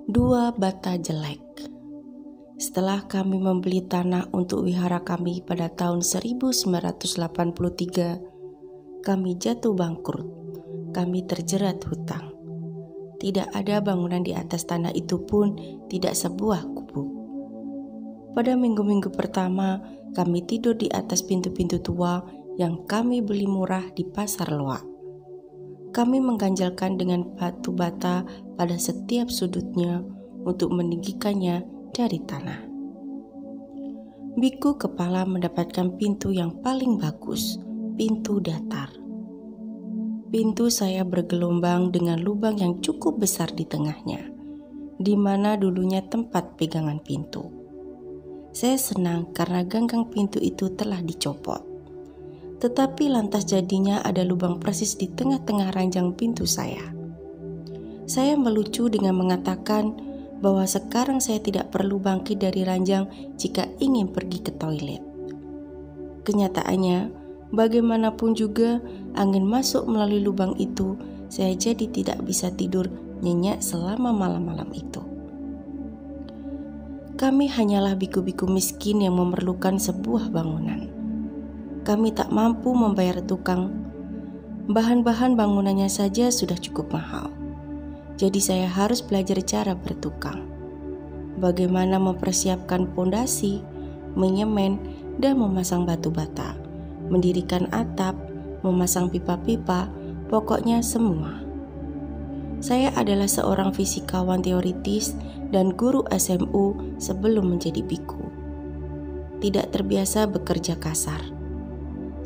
Dua bata jelek. Setelah kami membeli tanah untuk wihara kami pada tahun 1983, kami jatuh bangkrut. Kami terjerat hutang. Tidak ada bangunan di atas tanah itu pun, tidak sebuah gubuk. Pada minggu-minggu pertama, kami tidur di atas pintu-pintu tua yang kami beli murah di pasar loak. Kami mengganjalkan dengan batu bata pada setiap sudutnya untuk meninggikannya dari tanah. Biku kepala mendapatkan pintu yang paling bagus, pintu datar. Pintu saya bergelombang dengan lubang yang cukup besar di tengahnya, di mana dulunya tempat pegangan pintu. Saya senang karena ganggang pintu itu telah dicopot. Tetapi lantas jadinya ada lubang persis di tengah-tengah ranjang pintu saya. Saya melucu dengan mengatakan bahwa sekarang saya tidak perlu bangkit dari ranjang jika ingin pergi ke toilet. Kenyataannya, bagaimanapun juga angin masuk melalui lubang itu, saya jadi tidak bisa tidur nyenyak selama malam-malam itu. Kami hanyalah biku-biku miskin yang memerlukan sebuah bangunan. Kami tak mampu membayar tukang. Bahan-bahan bangunannya saja sudah cukup mahal. Jadi saya harus belajar cara bertukang. Bagaimana mempersiapkan pondasi, menyemen, dan memasang batu bata, mendirikan atap, memasang pipa-pipa, pokoknya semua. Saya adalah seorang fisikawan teoritis dan guru SMU sebelum menjadi biku. Tidak terbiasa bekerja kasar.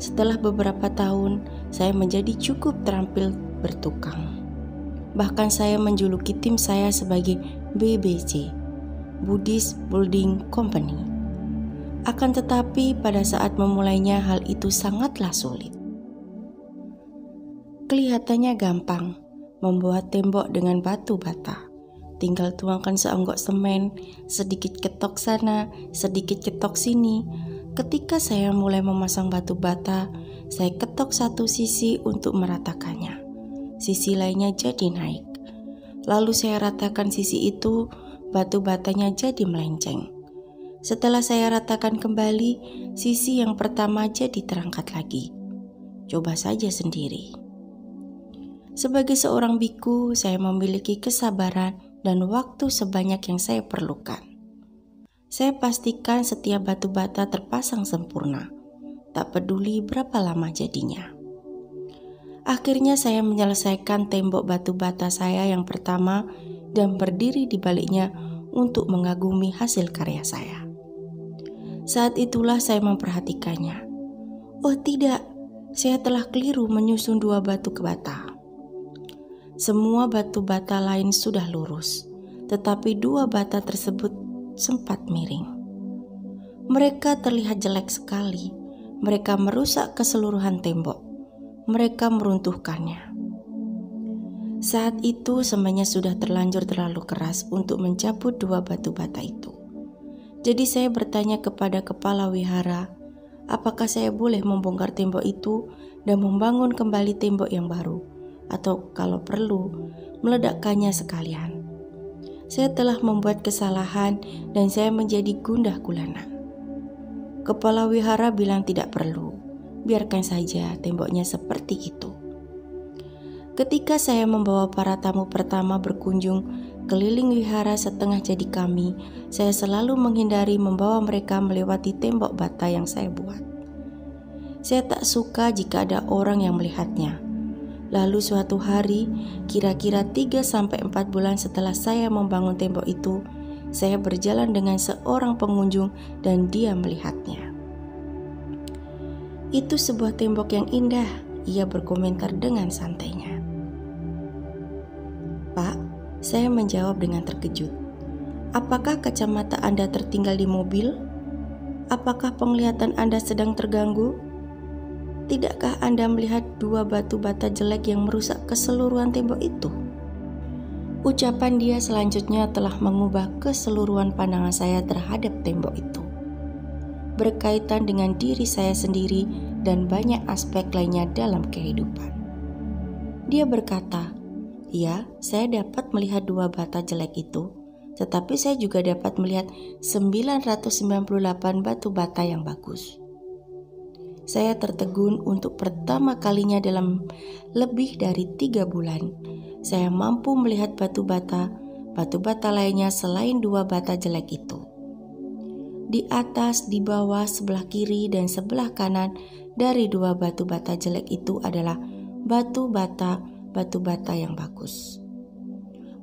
Setelah beberapa tahun, saya menjadi cukup terampil bertukang. Bahkan saya menjuluki tim saya sebagai BBC, Buddhist Building Company. Akan tetapi pada saat memulainya hal itu sangatlah sulit. Kelihatannya gampang membuat tembok dengan batu bata. Tinggal tuangkan seonggok semen, sedikit ketok sana, sedikit ketok sini. Ketika saya mulai memasang batu bata, saya ketok satu sisi untuk meratakannya. Sisi lainnya jadi naik. Lalu saya ratakan sisi itu, batu batanya jadi melenceng. Setelah saya ratakan kembali, sisi yang pertama jadi terangkat lagi. Coba saja sendiri. Sebagai seorang biku, saya memiliki kesabaran dan waktu sebanyak yang saya perlukan. Saya pastikan setiap batu bata terpasang sempurna, tak peduli berapa lama jadinya. Akhirnya saya menyelesaikan tembok batu bata saya yang pertama dan berdiri di baliknya untuk mengagumi hasil karya saya. Saat itulah saya memperhatikannya. Oh tidak, saya telah keliru menyusun dua batu bata. Semua batu bata lain sudah lurus, tetapi dua bata tersebut sempat miring. Mereka terlihat jelek sekali. Mereka merusak keseluruhan tembok. Mereka meruntuhkannya. Saat itu semennya sudah terlanjur terlalu keras untuk mencabut dua batu bata itu. Jadi saya bertanya kepada kepala wihara, apakah saya boleh membongkar tembok itu dan membangun kembali tembok yang baru, atau kalau perlu meledakkannya sekalian. Saya telah membuat kesalahan dan saya menjadi gundah gulana. Kepala wihara bilang tidak perlu, biarkan saja temboknya seperti itu. Ketika saya membawa para tamu pertama berkunjung keliling wihara setengah jadi kami, saya selalu menghindari membawa mereka melewati tembok bata yang saya buat. Saya tak suka jika ada orang yang melihatnya. Lalu suatu hari, kira-kira 3-4 bulan setelah saya membangun tembok itu, saya berjalan dengan seorang pengunjung dan dia melihatnya. Itu sebuah tembok yang indah, ia berkomentar dengan santainya. Pak, saya menjawab dengan terkejut. Apakah kacamata Anda tertinggal di mobil? Apakah penglihatan Anda sedang terganggu? Tidakkah Anda melihat dua batu bata jelek yang merusak keseluruhan tembok itu? Ucapan dia selanjutnya telah mengubah keseluruhan pandangan saya terhadap tembok itu. Berkaitan dengan diri saya sendiri dan banyak aspek lainnya dalam kehidupan. Dia berkata, "Ya, saya dapat melihat dua bata jelek itu, tetapi saya juga dapat melihat 998 batu bata yang bagus. Saya tertegun untuk pertama kalinya dalam lebih dari 3 bulan. Saya mampu melihat batu bata lainnya selain 2 bata jelek itu. Di atas, di bawah, sebelah kiri, dan sebelah kanan dari 2 batu bata jelek itu adalah batu bata yang bagus.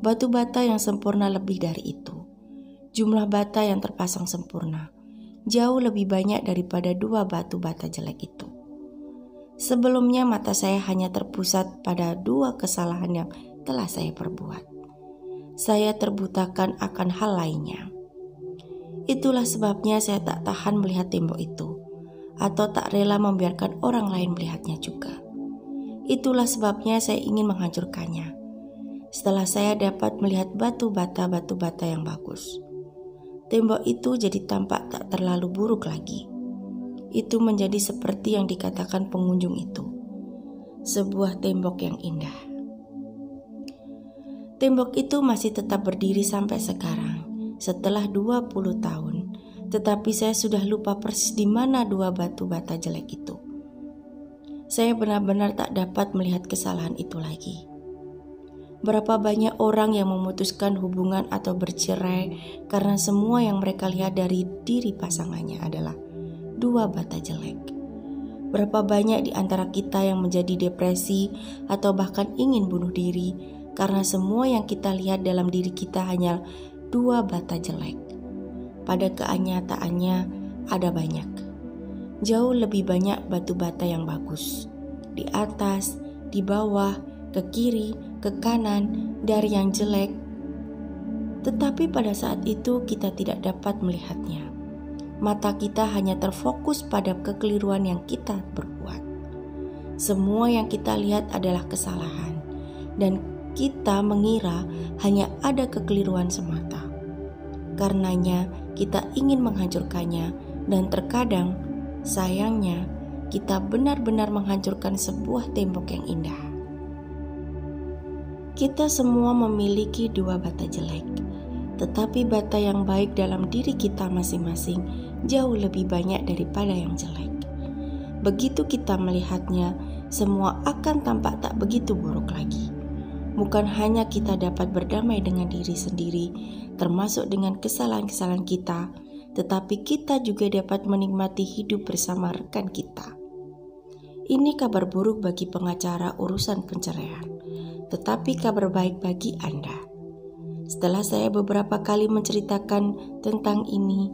Batu bata yang sempurna lebih dari itu. Jumlah bata yang terpasang sempurna jauh lebih banyak daripada 2 batu bata jelek itu. Sebelumnya mata saya hanya terpusat pada 2 kesalahan yang telah saya perbuat. Saya terbutakan akan hal lainnya. Itulah sebabnya saya tak tahan melihat tembok itu, atau tak rela membiarkan orang lain melihatnya juga. Itulah sebabnya saya ingin menghancurkannya. Setelah saya dapat melihat batu bata yang bagus, tembok itu jadi tampak tak terlalu buruk lagi. Itu menjadi seperti yang dikatakan pengunjung itu, sebuah tembok yang indah. Tembok itu masih tetap berdiri sampai sekarang, setelah 20 tahun. Tetapi saya sudah lupa persis di mana 2 batu bata jelek itu. Saya benar-benar tak dapat melihat kesalahan itu lagi. Berapa banyak orang yang memutuskan hubungan atau bercerai karena semua yang mereka lihat dari diri pasangannya adalah 2 bata jelek. Berapa banyak di antara kita yang menjadi depresi atau bahkan ingin bunuh diri karena semua yang kita lihat dalam diri kita hanya 2 bata jelek. Pada kenyataannya ada banyak, jauh lebih banyak batu bata yang bagus. Di atas, di bawah, ke kiri, ke kanan, dari yang jelek. Tetapi pada saat itu kita tidak dapat melihatnya. Mata kita hanya terfokus pada kekeliruan yang kita perbuat. Semua yang kita lihat adalah kesalahan, dan kita mengira hanya ada kekeliruan semata. Karenanya kita ingin menghancurkannya, dan terkadang sayangnya kita benar-benar menghancurkan sebuah tembok yang indah. Kita semua memiliki 2 bata jelek, tetapi bata yang baik dalam diri kita masing-masing jauh lebih banyak daripada yang jelek. Begitu kita melihatnya, semua akan tampak tak begitu buruk lagi. Bukan hanya kita dapat berdamai dengan diri sendiri, termasuk dengan kesalahan-kesalahan kita, tetapi kita juga dapat menikmati hidup bersama rekan kita. Ini kabar buruk bagi pengacara urusan perceraian, tetapi kabar baik bagi Anda. Setelah saya beberapa kali menceritakan tentang ini,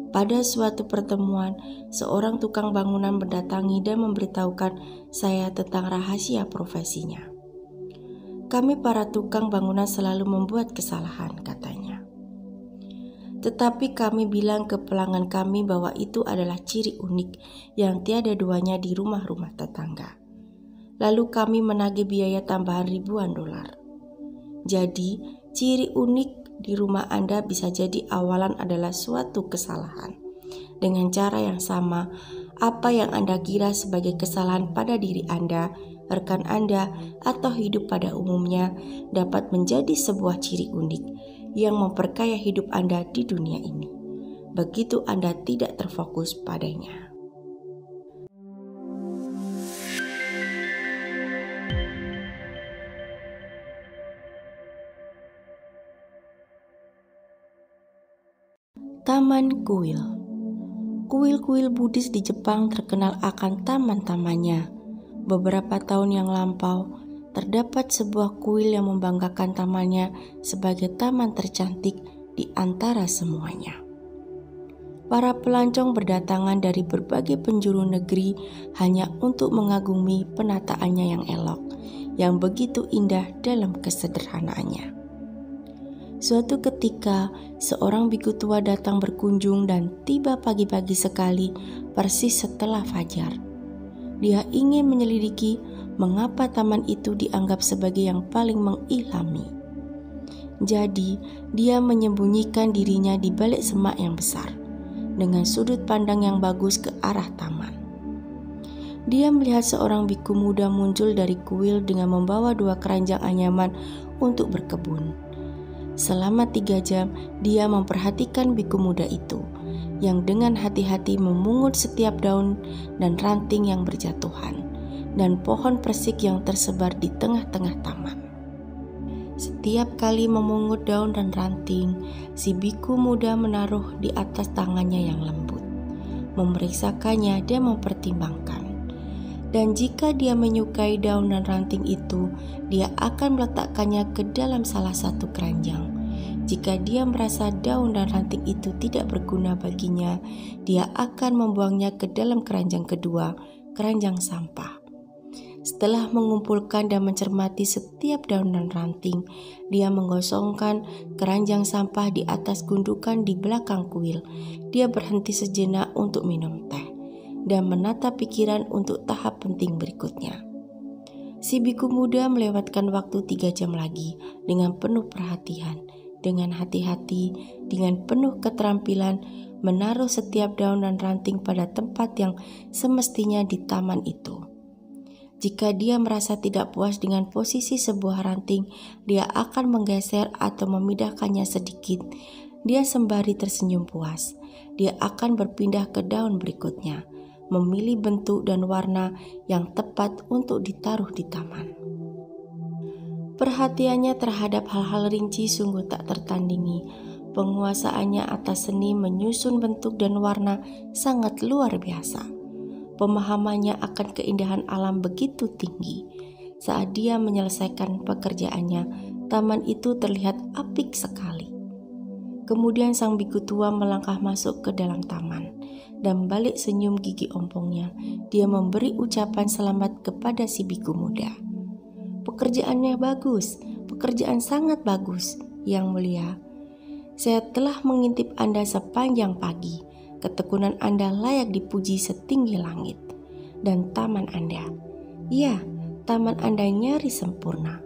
pada suatu pertemuan, seorang tukang bangunan mendatangi dan memberitahukan saya tentang rahasia profesinya. Kami para tukang bangunan selalu membuat kesalahan, katanya. Tetapi kami bilang ke pelanggan kami bahwa itu adalah ciri unik yang tiada duanya di rumah-rumah tetangga. Lalu kami menagih biaya tambahan ribuan dolar. Jadi, ciri unik di rumah Anda bisa jadi awalan adalah suatu kesalahan. Dengan cara yang sama, apa yang Anda kira sebagai kesalahan pada diri Anda, rekan Anda, atau hidup pada umumnya dapat menjadi sebuah ciri unik yang memperkaya hidup Anda di dunia ini. Begitu Anda tidak terfokus padanya. Taman kuil. Kuil-kuil Buddhis di Jepang terkenal akan taman-tamannya. Beberapa tahun yang lampau, terdapat sebuah kuil yang membanggakan tamannya sebagai taman tercantik di antara semuanya. Para pelancong berdatangan dari berbagai penjuru negeri hanya untuk mengagumi penataannya yang elok, yang begitu indah dalam kesederhanaannya. Suatu ketika, seorang biku tua datang berkunjung dan tiba pagi-pagi sekali, persis setelah fajar. Dia ingin menyelidiki mengapa taman itu dianggap sebagai yang paling mengilhami. Jadi, dia menyembunyikan dirinya di balik semak yang besar, dengan sudut pandang yang bagus ke arah taman. Dia melihat seorang biku muda muncul dari kuil dengan membawa 2 keranjang anyaman untuk berkebun. Selama 3 jam, dia memperhatikan biku muda itu, yang dengan hati-hati memungut setiap daun dan ranting yang berjatuhan, dan pohon persik yang tersebar di tengah-tengah taman. Setiap kali memungut daun dan ranting, si biku muda menaruh di atas tangannya yang lembut, memeriksakannya dan mempertimbangkan. Dan jika dia menyukai daun dan ranting itu, dia akan meletakkannya ke dalam salah satu keranjang. Jika dia merasa daun dan ranting itu tidak berguna baginya, dia akan membuangnya ke dalam keranjang kedua, keranjang sampah. Setelah mengumpulkan dan mencermati setiap daun dan ranting, dia menggosongkan keranjang sampah di atas gundukan di belakang kuil. Dia berhenti sejenak untuk minum teh dan menata pikiran untuk tahap penting berikutnya. Si biku muda melewatkan waktu 3 jam lagi dengan penuh perhatian, dengan hati-hati, dengan penuh keterampilan menaruh setiap daun dan ranting pada tempat yang semestinya di taman itu. Jika dia merasa tidak puas dengan posisi sebuah ranting, dia akan menggeser atau memindahkannya sedikit. Dia sembari tersenyum puas. Dia akan berpindah ke daun berikutnya, memilih bentuk dan warna yang tepat untuk ditaruh di taman. Perhatiannya terhadap hal-hal rinci sungguh tak tertandingi. Penguasaannya atas seni menyusun bentuk dan warna sangat luar biasa. Pemahamannya akan keindahan alam begitu tinggi. Saat dia menyelesaikan pekerjaannya, taman itu terlihat apik sekali. Kemudian sang biku tua melangkah masuk ke dalam taman, dan balik senyum gigi ompongnya, dia memberi ucapan selamat kepada si biku muda. Pekerjaannya bagus, pekerjaan sangat bagus, Yang Mulia. Saya telah mengintip Anda sepanjang pagi. Ketekunan Anda layak dipuji setinggi langit. Dan taman Anda, ya, taman Anda nyaris sempurna.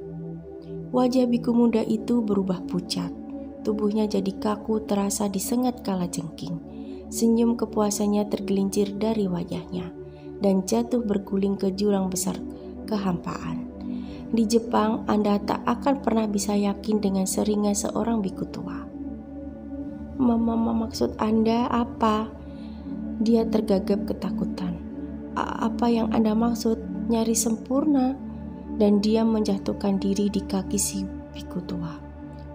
Wajah biku muda itu berubah pucat. Tubuhnya jadi kaku terasa disengat kalajengking. Senyum kepuasannya tergelincir dari wajahnya dan jatuh berguling ke jurang besar kehampaan. Di Jepang, Anda tak akan pernah bisa yakin dengan seringai seorang biku tua. Maksud Anda apa? Dia tergagap ketakutan. Apa yang Anda maksud? Nyaris sempurna? Dan dia menjatuhkan diri di kaki si biku tua.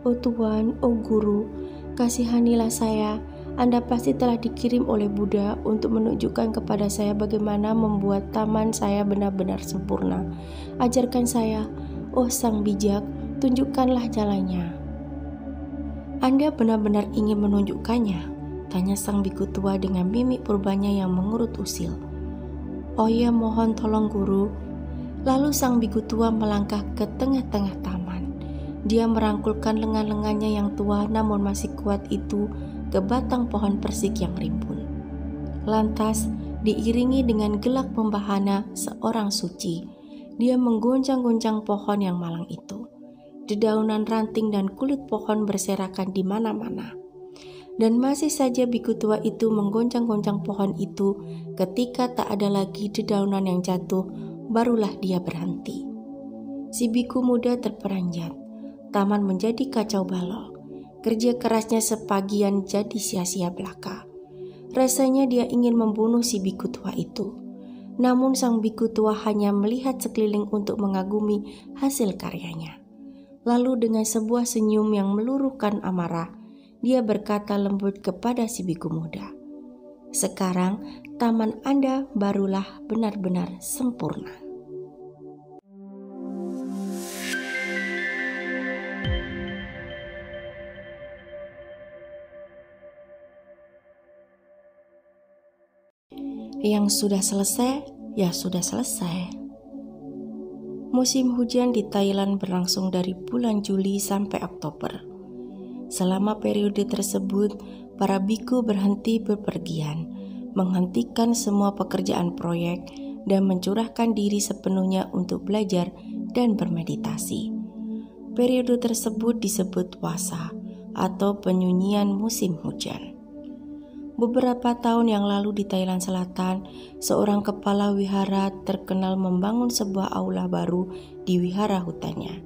Oh Tuhan, oh Guru, kasihanilah saya. Anda pasti telah dikirim oleh Buddha untuk menunjukkan kepada saya bagaimana membuat taman saya benar-benar sempurna. Ajarkan saya, oh Sang Bijak, tunjukkanlah jalannya. Anda benar-benar ingin menunjukkannya? Tanya sang biku tua dengan mimik purbanya yang mengurut usil. Oh ya, mohon tolong Guru. Lalu sang biku tua melangkah ke tengah-tengah taman. Dia merangkulkan lengan-lengannya yang tua namun masih kuat itu ke batang pohon persik yang rimbun. Lantas, diiringi dengan gelak membahana seorang suci, dia menggoncang-goncang pohon yang malang itu. Dedaunan ranting dan kulit pohon berserakan di mana-mana. Dan masih saja biku tua itu menggoncang-goncang pohon itu. Ketika tak ada lagi dedaunan yang jatuh, barulah dia berhenti. Si biku muda terperanjat. Taman menjadi kacau balau. Kerja kerasnya sebagian jadi sia-sia belaka. Rasanya dia ingin membunuh si biku tua itu. Namun sang biku tua hanya melihat sekeliling untuk mengagumi hasil karyanya. Lalu dengan sebuah senyum yang meluruhkan amarah, dia berkata lembut kepada si biku muda, "Sekarang taman Anda barulah benar-benar sempurna." Yang sudah selesai, ya sudah selesai. Musim hujan di Thailand berlangsung dari bulan Juli sampai Oktober. Selama periode tersebut, para biku berhenti bepergian, menghentikan semua pekerjaan proyek, dan mencurahkan diri sepenuhnya untuk belajar dan bermeditasi. Periode tersebut disebut wasa atau penyunyian musim hujan. Beberapa tahun yang lalu di Thailand Selatan, seorang kepala wihara terkenal membangun sebuah aula baru di wihara hutannya.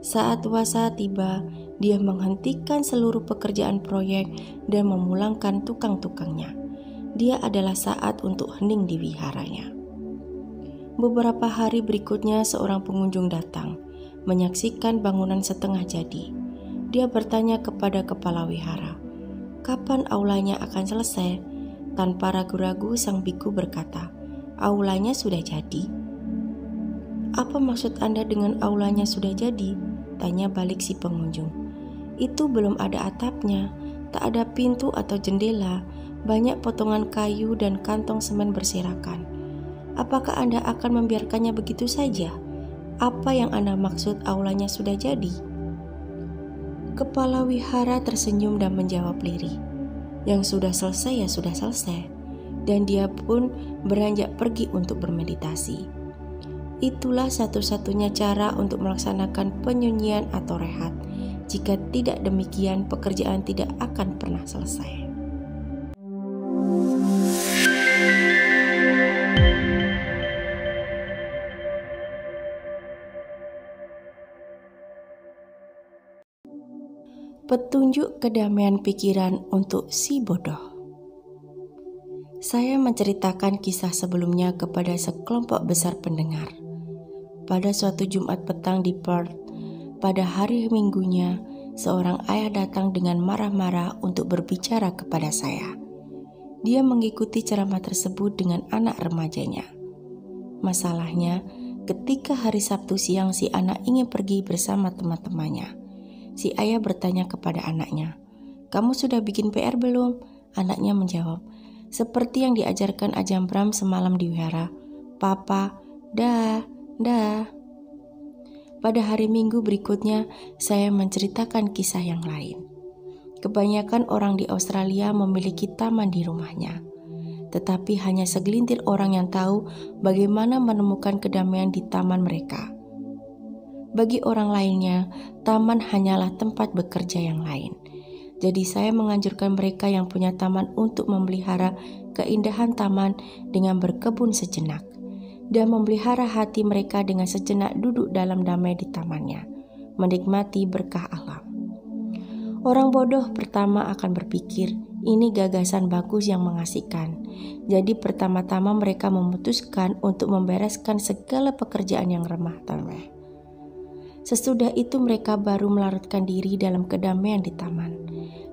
Saat wasa tiba, Dia menghentikan seluruh pekerjaan proyek dan memulangkan tukang-tukangnya. Dia adalah saat untuk hening di wiharanya. Beberapa hari berikutnya seorang pengunjung datang, menyaksikan bangunan setengah jadi. Dia bertanya kepada kepala wihara, kapan aulanya akan selesai? Tanpa ragu-ragu sang biku berkata, aulanya sudah jadi. Apa maksud Anda dengan aulanya sudah jadi? Tanya balik si pengunjung. Itu belum ada atapnya, tak ada pintu atau jendela, banyak potongan kayu dan kantong semen berserakan. Apakah Anda akan membiarkannya begitu saja? Apa yang Anda maksud aulanya sudah jadi? Kepala wihara tersenyum dan menjawab lirih, yang sudah selesai ya sudah selesai. Dan dia pun beranjak pergi untuk bermeditasi. Itulah satu-satunya cara untuk melaksanakan penyunyian atau rehat. Jika tidak demikian, pekerjaan tidak akan pernah selesai. Petunjuk kedamaian pikiran untuk si bodoh. Saya menceritakan kisah sebelumnya kepada sekelompok besar pendengar. Pada suatu Jumat petang di Perth, pada hari Minggunya, seorang ayah datang dengan marah-marah untuk berbicara kepada saya. Dia mengikuti ceramah tersebut dengan anak remajanya. Masalahnya, ketika hari Sabtu siang si anak ingin pergi bersama teman-temannya. Si ayah bertanya kepada anaknya, "Kamu sudah bikin PR belum?" Anaknya menjawab, "Seperti yang diajarkan Ajahn Brahm semalam di wihara, Papa, dah." Pada hari Minggu berikutnya, saya menceritakan kisah yang lain. Kebanyakan orang di Australia memiliki taman di rumahnya, tetapi hanya segelintir orang yang tahu bagaimana menemukan kedamaian di taman mereka. Bagi orang lainnya, taman hanyalah tempat bekerja yang lain. Jadi saya menganjurkan mereka yang punya taman untuk memelihara keindahan taman dengan berkebun sejenak dan memelihara hati mereka dengan sejenak duduk dalam damai di tamannya, menikmati berkah alam. Orang bodoh pertama akan berpikir, ini gagasan bagus yang mengasihkan. Jadi pertama-tama mereka memutuskan untuk membereskan segala pekerjaan yang remeh temeh. Sesudah itu mereka baru melarutkan diri dalam kedamaian di taman.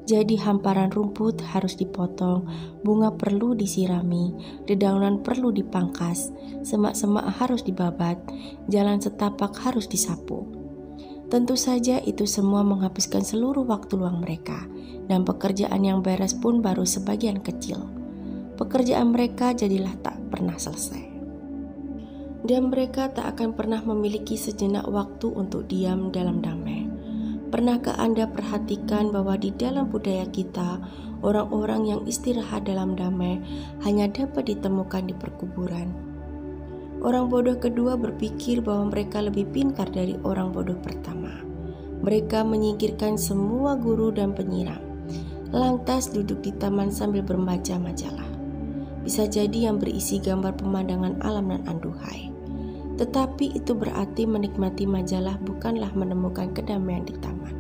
Jadi hamparan rumput harus dipotong, bunga perlu disirami, dedaunan perlu dipangkas, semak-semak harus dibabat, jalan setapak harus disapu. Tentu saja itu semua menghabiskan seluruh waktu luang mereka, dan pekerjaan yang beres pun baru sebagian kecil. Pekerjaan mereka jadilah tak pernah selesai. Dan mereka tak akan pernah memiliki sejenak waktu untuk diam dalam damai. Pernahkah Anda perhatikan bahwa di dalam budaya kita, orang-orang yang istirahat dalam damai hanya dapat ditemukan di perkuburan? Orang bodoh kedua berpikir bahwa mereka lebih pintar dari orang bodoh pertama. Mereka menyingkirkan semua guru dan penyiram, lantas duduk di taman sambil membaca majalah. Bisa jadi yang berisi gambar pemandangan alam dan anduhai. Tetapi itu berarti menikmati majalah bukanlah menemukan kedamaian di taman.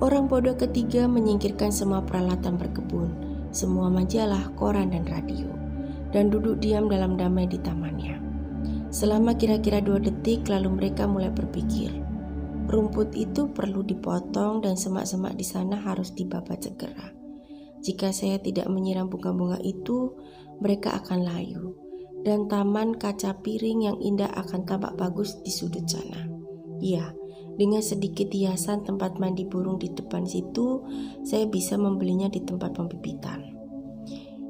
Orang bodoh ketiga menyingkirkan semua peralatan berkebun, semua majalah, koran, dan radio, dan duduk diam dalam damai di tamannya. Selama kira-kira 2 detik lalu mereka mulai berpikir, rumput itu perlu dipotong dan semak-semak di sana harus dibabat segera. Jika saya tidak menyiram bunga-bunga itu, mereka akan layu. Dan taman kaca piring yang indah akan tampak bagus di sudut sana. Ya, dengan sedikit hiasan tempat mandi burung di depan situ, saya bisa membelinya di tempat pembibitan.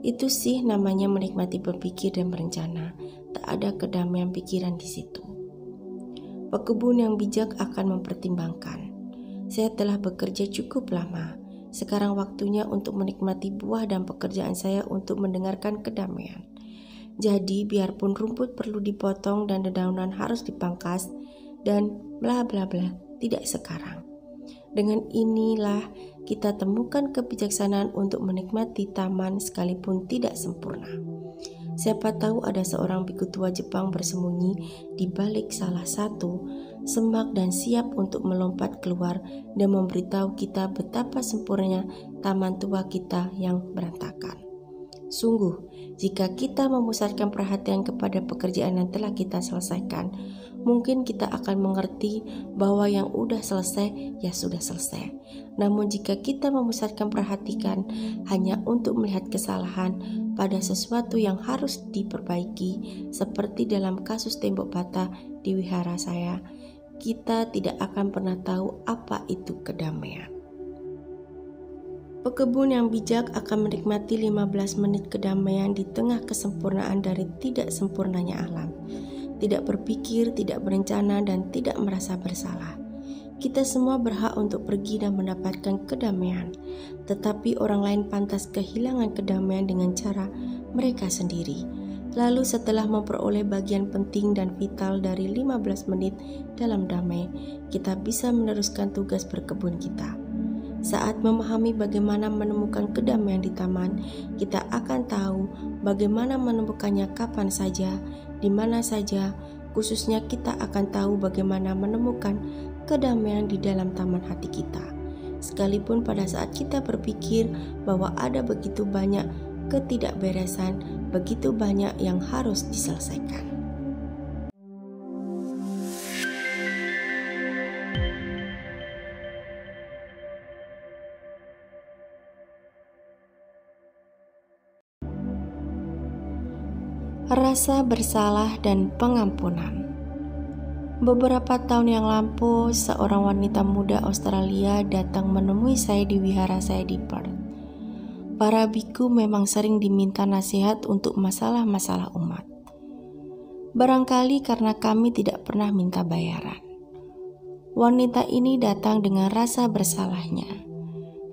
Itu sih namanya menikmati berpikir dan berencana. Tak ada kedamaian pikiran di situ. Pekebun yang bijak akan mempertimbangkan. Saya telah bekerja cukup lama. Sekarang waktunya untuk menikmati buah dan pekerjaan saya untuk mendengarkan kedamaian. Jadi biarpun rumput perlu dipotong dan dedaunan harus dipangkas dan bla bla bla, tidak sekarang. Dengan inilah kita temukan kebijaksanaan untuk menikmati taman sekalipun tidak sempurna. Siapa tahu ada seorang biku tua Jepang bersembunyi di balik salah satu semak dan siap untuk melompat keluar dan memberitahu kita betapa sempurnanya taman tua kita yang berantakan. Sungguh, jika kita memusatkan perhatian kepada pekerjaan yang telah kita selesaikan, mungkin kita akan mengerti bahwa yang udah selesai, ya sudah selesai. Namun jika kita memusatkan perhatian hanya untuk melihat kesalahan pada sesuatu yang harus diperbaiki, seperti dalam kasus tembok bata di wihara saya, kita tidak akan pernah tahu apa itu kedamaian. Pekebun yang bijak akan menikmati 15 menit kedamaian di tengah kesempurnaan dari tidak sempurnanya alam. Tidak berpikir, tidak berencana, dan tidak merasa bersalah. Kita semua berhak untuk pergi dan mendapatkan kedamaian, tetapi orang lain pantas kehilangan kedamaian dengan cara mereka sendiri. Lalu setelah memperoleh bagian penting dan vital dari 15 menit dalam damai, kita bisa meneruskan tugas berkebun kita. Saat memahami bagaimana menemukan kedamaian di taman, kita akan tahu bagaimana menemukannya kapan saja, di mana saja. Khususnya kita akan tahu bagaimana menemukan kedamaian di dalam taman hati kita. Sekalipun pada saat kita berpikir bahwa ada begitu banyak ketidakberesan, begitu banyak yang harus diselesaikan. Rasa bersalah dan pengampunan. Beberapa tahun yang lampau, seorang wanita muda Australia datang menemui saya di wihara saya di Perth. Para biku memang sering diminta nasihat untuk masalah-masalah umat. Barangkali karena kami tidak pernah minta bayaran. Wanita ini datang dengan rasa bersalahnya.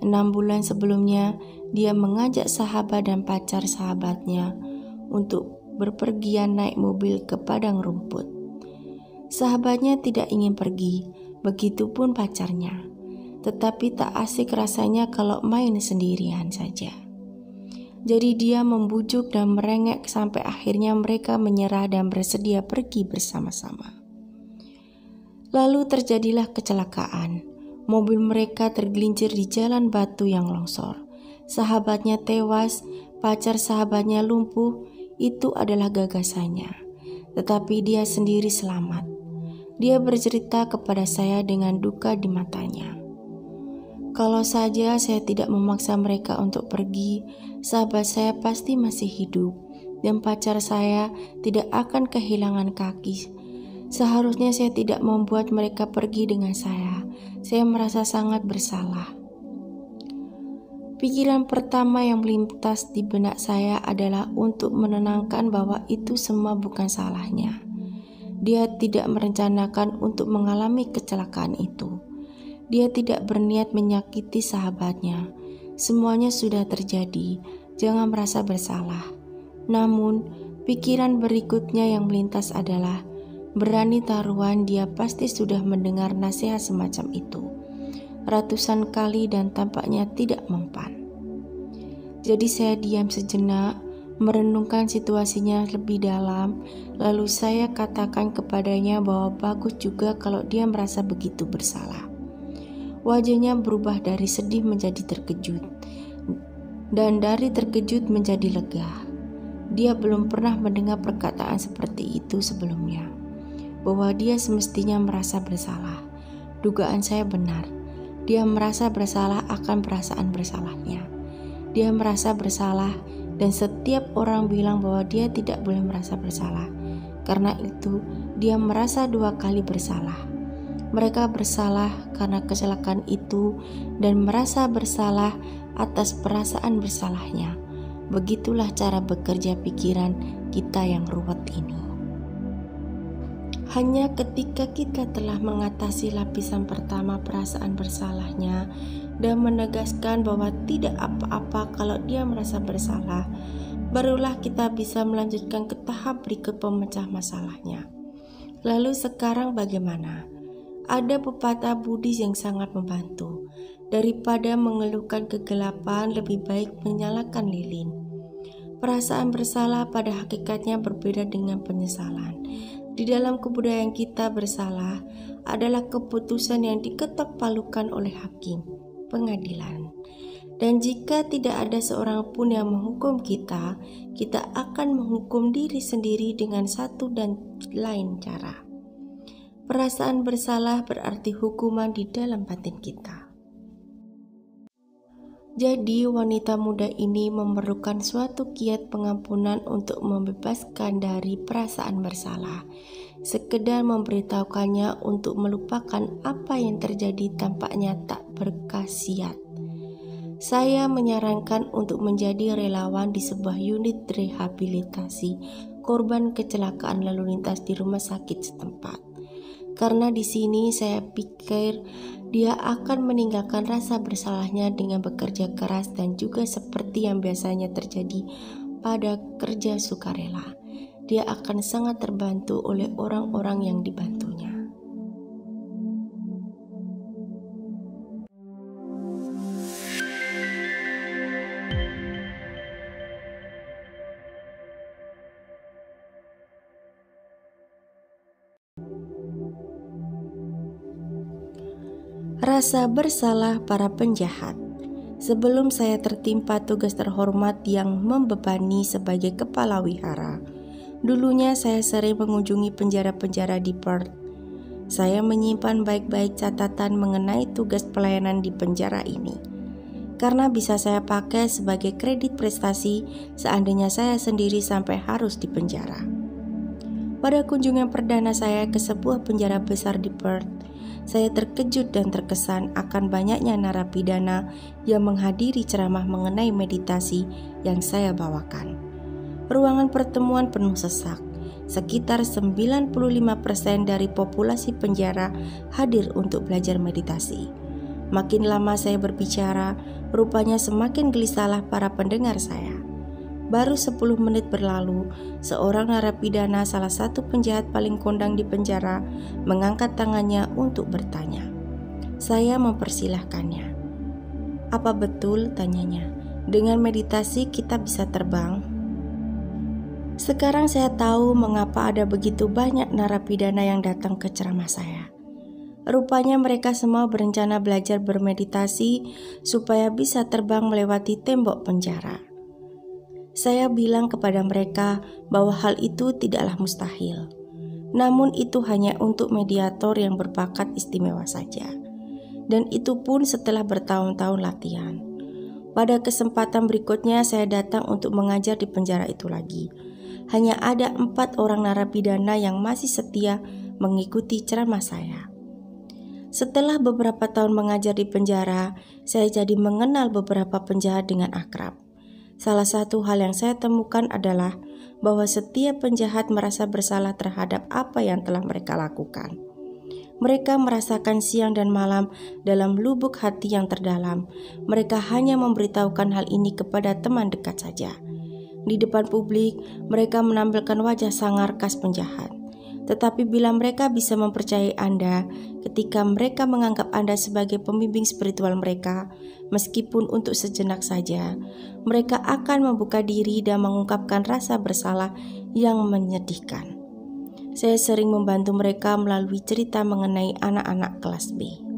6 bulan sebelumnya, dia mengajak sahabat dan pacar sahabatnya untuk berpergian naik mobil ke padang rumput. Sahabatnya tidak ingin pergi, begitupun pacarnya. Tetapi tak asik rasanya kalau main sendirian saja. Jadi dia membujuk dan merengek sampai akhirnya mereka menyerah dan bersedia pergi bersama-sama. Lalu terjadilah kecelakaan. Mobil mereka tergelincir di jalan batu yang longsor. Sahabatnya tewas, pacar sahabatnya lumpuh. Itu adalah gagasannya, tetapi dia sendiri selamat. Dia bercerita kepada saya dengan duka di matanya. Kalau saja saya tidak memaksa mereka untuk pergi, sahabat saya pasti masih hidup, dan pacar saya tidak akan kehilangan kaki. Seharusnya saya tidak membuat mereka pergi dengan saya. Saya merasa sangat bersalah. Pikiran pertama yang melintas di benak saya adalah untuk menenangkan bahwa itu semua bukan salahnya. Dia tidak merencanakan untuk mengalami kecelakaan itu. Dia tidak berniat menyakiti sahabatnya. Semuanya sudah terjadi, jangan merasa bersalah. Namun, pikiran berikutnya yang melintas adalah, berani taruhan dia pasti sudah mendengar nasihat semacam itu ratusan kali dan tampaknya tidak mempan. Jadi saya diam sejenak, merenungkan situasinya lebih dalam, lalu saya katakan kepadanya bahwa bagus juga kalau dia merasa begitu bersalah. Wajahnya berubah dari sedih menjadi terkejut, dan dari terkejut menjadi lega. Dia belum pernah mendengar perkataan seperti itu sebelumnya, bahwa dia semestinya merasa bersalah. Dugaan saya benar. Dia merasa bersalah akan perasaan bersalahnya. Dia merasa bersalah dan setiap orang bilang bahwa dia tidak boleh merasa bersalah. Karena itu, dia merasa 2 kali bersalah. Mereka bersalah karena kecelakaan itu dan merasa bersalah atas perasaan bersalahnya. Begitulah cara bekerja pikiran kita yang ruwet ini. Hanya ketika kita telah mengatasi lapisan pertama perasaan bersalahnya dan menegaskan bahwa tidak apa-apa kalau dia merasa bersalah, barulah kita bisa melanjutkan ke tahap berikut pemecah masalahnya. Lalu sekarang bagaimana? Ada pepatah Buddhis yang sangat membantu. Daripada mengeluhkan kegelapan, lebih baik menyalakan lilin. Perasaan bersalah pada hakikatnya berbeda dengan penyesalan. Di dalam kebudayaan kita, bersalah adalah keputusan yang diketok palukan oleh hakim, pengadilan. Dan jika tidak ada seorang pun yang menghukum kita, kita akan menghukum diri sendiri dengan satu dan lain cara. Perasaan bersalah berarti hukuman di dalam batin kita. Jadi wanita muda ini memerlukan suatu kiat pengampunan untuk membebaskan dari perasaan bersalah. Sekedar memberitahukannya untuk melupakan apa yang terjadi tampaknya tak berkhasiat. Saya menyarankan untuk menjadi relawan di sebuah unit rehabilitasi korban kecelakaan lalu lintas di rumah sakit setempat. Karena di sini saya pikir dia akan meninggalkan rasa bersalahnya dengan bekerja keras dan juga seperti yang biasanya terjadi pada kerja sukarela. Dia akan sangat terbantu oleh orang-orang yang dibantunya. Rasa bersalah para penjahat. Sebelum saya tertimpa tugas terhormat yang membebani sebagai kepala wihara, dulunya saya sering mengunjungi penjara-penjara di Perth. Saya menyimpan baik-baik catatan mengenai tugas pelayanan di penjara ini, karena bisa saya pakai sebagai kredit prestasi seandainya saya sendiri sampai harus di penjara. Pada kunjungan perdana saya ke sebuah penjara besar di Perth, saya terkejut dan terkesan akan banyaknya narapidana yang menghadiri ceramah mengenai meditasi yang saya bawakan. Ruangan pertemuan penuh sesak. Sekitar 95% dari populasi penjara hadir untuk belajar meditasi. Makin lama saya berbicara, rupanya semakin gelisahlah para pendengar saya. Baru 10 menit berlalu, seorang narapidana, salah satu penjahat paling kondang di penjara, mengangkat tangannya untuk bertanya. Saya mempersilahkannya. "Apa betul?" tanyanya. "Dengan meditasi kita bisa terbang?" Sekarang saya tahu mengapa ada begitu banyak narapidana yang datang ke ceramah saya. Rupanya mereka semua berencana belajar bermeditasi supaya bisa terbang melewati tembok penjara. Saya bilang kepada mereka bahwa hal itu tidaklah mustahil. Namun itu hanya untuk mediator yang berbakat istimewa saja. Dan itu pun setelah bertahun-tahun latihan. Pada kesempatan berikutnya saya datang untuk mengajar di penjara itu lagi. Hanya ada 4 orang narapidana yang masih setia mengikuti ceramah saya. Setelah beberapa tahun mengajar di penjara, saya jadi mengenal beberapa penjahat dengan akrab. Salah satu hal yang saya temukan adalah bahwa setiap penjahat merasa bersalah terhadap apa yang telah mereka lakukan. Mereka merasakan siang dan malam dalam lubuk hati yang terdalam. Mereka hanya memberitahukan hal ini kepada teman dekat saja. Di depan publik, mereka menampilkan wajah sangar khas penjahat. Tetapi bila mereka bisa mempercayai Anda ketika mereka menganggap Anda sebagai pembimbing spiritual mereka, meskipun untuk sejenak saja, mereka akan membuka diri dan mengungkapkan rasa bersalah yang menyedihkan. Saya sering membantu mereka melalui cerita mengenai anak-anak kelas B.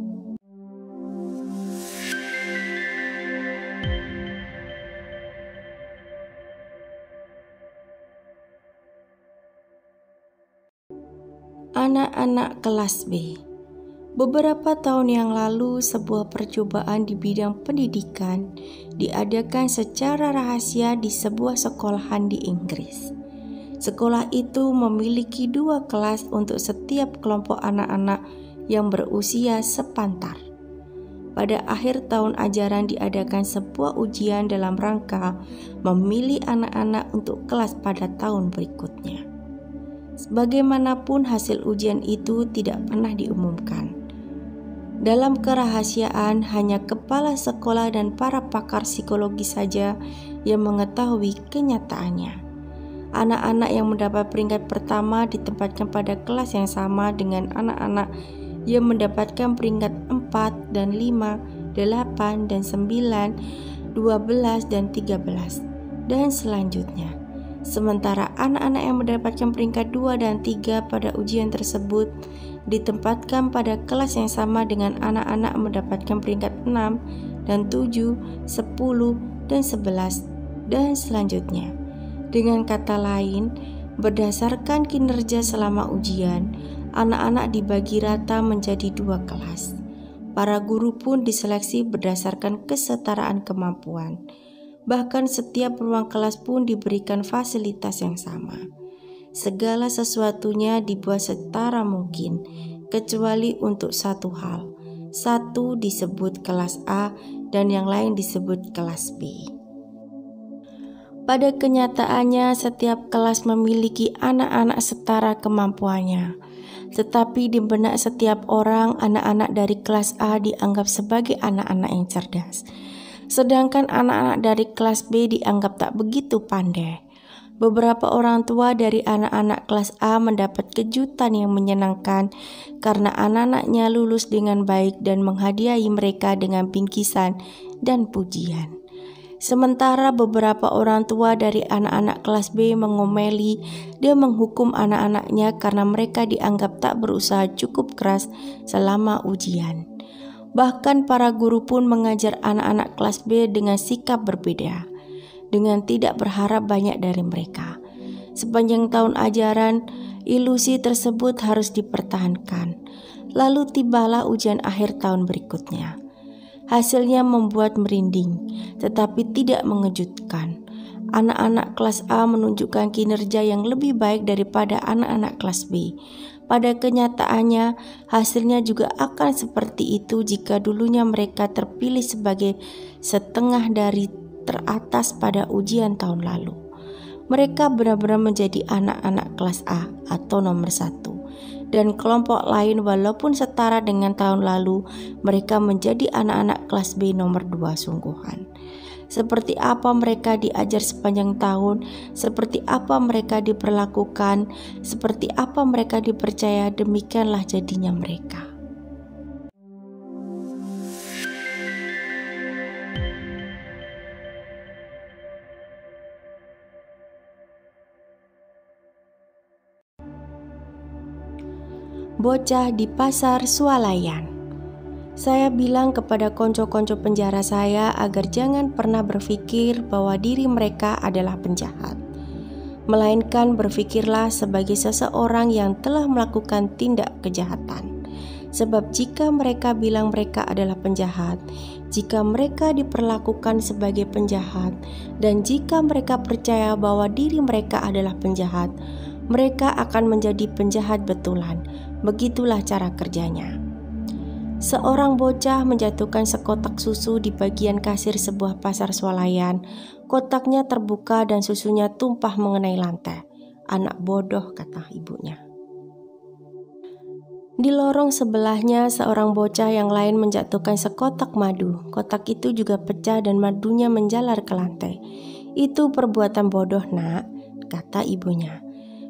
Anak-anak kelas B. Beberapa tahun yang lalu, sebuah percobaan di bidang pendidikan diadakan secara rahasia di sebuah sekolahan di Inggris. Sekolah itu memiliki 2 kelas untuk setiap kelompok anak-anak yang berusia sepantar. Pada akhir tahun ajaran diadakan sebuah ujian dalam rangka memilih anak-anak untuk kelas pada tahun berikutnya. Bagaimanapun hasil ujian itu tidak pernah diumumkan. Dalam kerahasiaan, hanya kepala sekolah dan para pakar psikologi saja yang mengetahui kenyataannya. Anak-anak yang mendapat peringkat pertama ditempatkan pada kelas yang sama dengan anak-anak yang mendapatkan peringkat 4 dan 5, 8 dan 9, 12 dan 13, dan selanjutnya. Sementara anak-anak yang mendapatkan peringkat 2 dan 3 pada ujian tersebut ditempatkan pada kelas yang sama dengan anak-anak mendapatkan peringkat 6 dan 7, 10, dan 11, dan selanjutnya. Dengan kata lain, berdasarkan kinerja selama ujian, anak-anak dibagi rata menjadi 2 kelas. Para guru pun diseleksi berdasarkan kesetaraan kemampuan. Bahkan setiap ruang kelas pun diberikan fasilitas yang sama. Segala sesuatunya dibuat setara mungkin, kecuali untuk satu hal. Satu disebut kelas A dan yang lain disebut kelas B. Pada kenyataannya, setiap kelas memiliki anak-anak setara kemampuannya. Tetapi di benak setiap orang, anak-anak dari kelas A dianggap sebagai anak-anak yang cerdas. Sedangkan anak-anak dari kelas B dianggap tak begitu pandai. Beberapa orang tua dari anak-anak kelas A mendapat kejutan yang menyenangkan karena anak-anaknya lulus dengan baik dan menghadiahi mereka dengan bingkisan dan pujian. Sementara beberapa orang tua dari anak-anak kelas B mengomeli dan menghukum anak-anaknya karena mereka dianggap tak berusaha cukup keras selama ujian. Bahkan para guru pun mengajar anak-anak kelas B dengan sikap berbeda, dengan tidak berharap banyak dari mereka. Sepanjang tahun ajaran, ilusi tersebut harus dipertahankan. Lalu tibalah ujian akhir tahun berikutnya. Hasilnya membuat merinding, tetapi tidak mengejutkan. Anak-anak kelas A menunjukkan kinerja yang lebih baik daripada anak-anak kelas B. Pada kenyataannya, hasilnya juga akan seperti itu jika dulunya mereka terpilih sebagai setengah dari teratas pada ujian tahun lalu. Mereka benar-benar menjadi anak-anak kelas A atau nomor 1. Dan kelompok lain walaupun setara dengan tahun lalu, mereka menjadi anak-anak kelas B nomor 2 sungguhan. Seperti apa mereka diajar sepanjang tahun, seperti apa mereka diperlakukan, seperti apa mereka dipercaya, demikianlah jadinya mereka. Bocah di pasar swalayan. Saya bilang kepada konco-konco penjara saya agar jangan pernah berpikir bahwa diri mereka adalah penjahat, melainkan berpikirlah sebagai seseorang yang telah melakukan tindak kejahatan. Sebab jika mereka bilang mereka adalah penjahat, jika mereka diperlakukan sebagai penjahat, dan jika mereka percaya bahwa diri mereka adalah penjahat, mereka akan menjadi penjahat betulan. Begitulah cara kerjanya. Seorang bocah menjatuhkan sekotak susu di bagian kasir sebuah pasar swalayan. Kotaknya terbuka dan susunya tumpah mengenai lantai. Anak bodoh, kata ibunya. Di lorong sebelahnya, seorang bocah yang lain menjatuhkan sekotak madu. Kotak itu juga pecah dan madunya menjalar ke lantai. Itu perbuatan bodoh, nak, kata ibunya.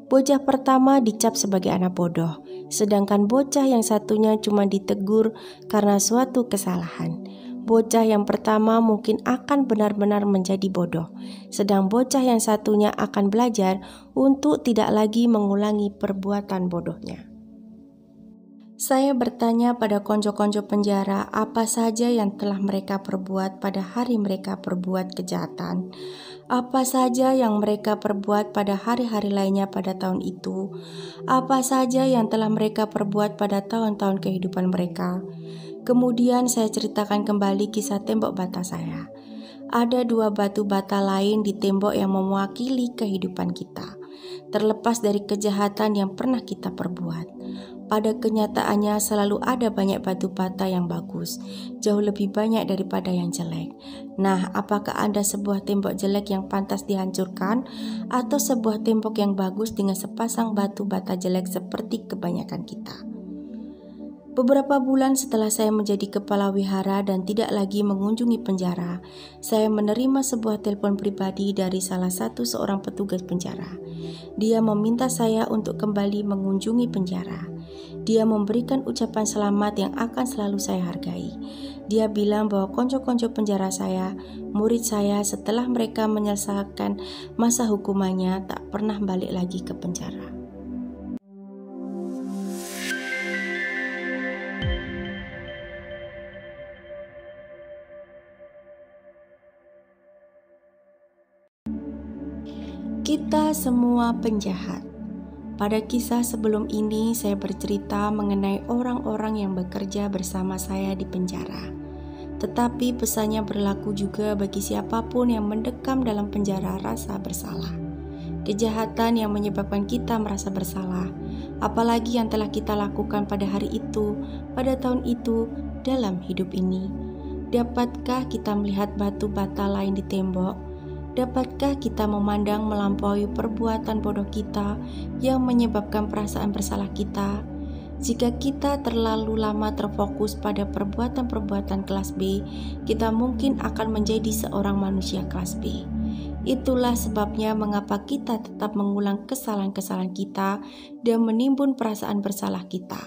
Bocah pertama dicap sebagai anak bodoh, sedangkan bocah yang satunya cuma ditegur karena suatu kesalahan. Bocah yang pertama mungkin akan benar-benar menjadi bodoh, sedang bocah yang satunya akan belajar untuk tidak lagi mengulangi perbuatan bodohnya. Saya bertanya pada konco-konco penjara apa saja yang telah mereka perbuat pada hari mereka perbuat kejahatan, apa saja yang mereka perbuat pada hari-hari lainnya pada tahun itu, apa saja yang telah mereka perbuat pada tahun-tahun kehidupan mereka. Kemudian saya ceritakan kembali kisah tembok bata saya. Ada 2 batu bata lain di tembok yang mewakili kehidupan kita, terlepas dari kejahatan yang pernah kita perbuat. Pada kenyataannya selalu ada banyak batu bata yang bagus, jauh lebih banyak daripada yang jelek. Nah, apakah ada sebuah tembok jelek yang pantas dihancurkan, atau sebuah tembok yang bagus dengan sepasang batu bata jelek seperti kebanyakan kita? Beberapa bulan setelah saya menjadi kepala wihara dan tidak lagi mengunjungi penjara, saya menerima sebuah telepon pribadi dari salah satu seorang petugas penjara. Dia meminta saya untuk kembali mengunjungi penjara. Dia memberikan ucapan selamat yang akan selalu saya hargai. Dia bilang bahwa konco-konco penjara saya, murid saya setelah mereka menyelesaikan masa hukumannya tak pernah balik lagi ke penjara. Kita semua penjahat. Pada kisah sebelum ini, saya bercerita mengenai orang-orang yang bekerja bersama saya di penjara. Tetapi pesannya berlaku juga bagi siapapun yang mendekam dalam penjara rasa bersalah. Kejahatan yang menyebabkan kita merasa bersalah, apalagi yang telah kita lakukan pada hari itu, pada tahun itu, dalam hidup ini. Dapatkah kita melihat batu bata lain di tembok? Dapatkah kita memandang melampaui perbuatan bodoh kita yang menyebabkan perasaan bersalah kita? Jika kita terlalu lama terfokus pada perbuatan-perbuatan kelas B, kita mungkin akan menjadi seorang manusia kelas B. Itulah sebabnya mengapa kita tetap mengulang kesalahan-kesalahan kita dan menimbun perasaan bersalah kita.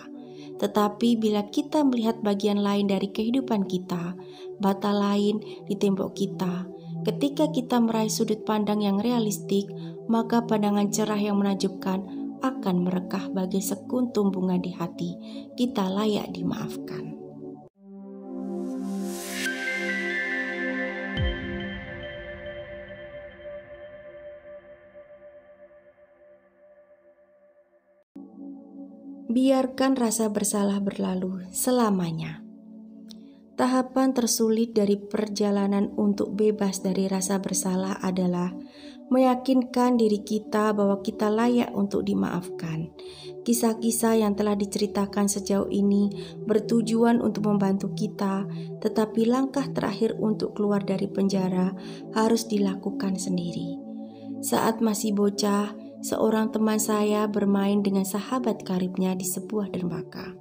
Tetapi bila kita melihat bagian lain dari kehidupan kita, bata lain di tembok kita, ketika kita meraih sudut pandang yang realistik, maka pandangan cerah yang menakjubkan akan merekah bagai sekuntum bunga di hati. Kita layak dimaafkan. Biarkan rasa bersalah berlalu selamanya. Tahapan tersulit dari perjalanan untuk bebas dari rasa bersalah adalah meyakinkan diri kita bahwa kita layak untuk dimaafkan. Kisah-kisah yang telah diceritakan sejauh ini bertujuan untuk membantu kita, tetapi langkah terakhir untuk keluar dari penjara harus dilakukan sendiri. Saat masih bocah, seorang teman saya bermain dengan sahabat karibnya di sebuah dermaga.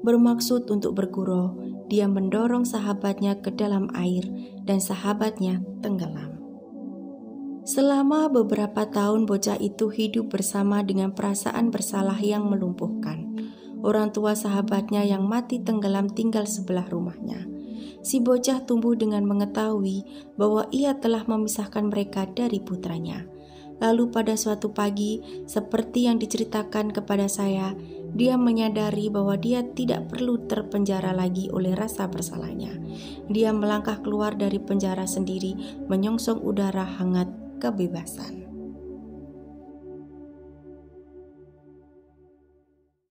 Bermaksud untuk bergurau, dia mendorong sahabatnya ke dalam air dan sahabatnya tenggelam. Selama beberapa tahun bocah itu hidup bersama dengan perasaan bersalah yang melumpuhkan. Orang tua sahabatnya yang mati tenggelam tinggal sebelah rumahnya. Si bocah tumbuh dengan mengetahui bahwa ia telah memisahkan mereka dari putranya. Lalu pada suatu pagi, seperti yang diceritakan kepada saya, dia menyadari bahwa dia tidak perlu terpenjara lagi oleh rasa bersalahnya. Dia melangkah keluar dari penjara sendiri, menyongsong udara hangat kebebasan.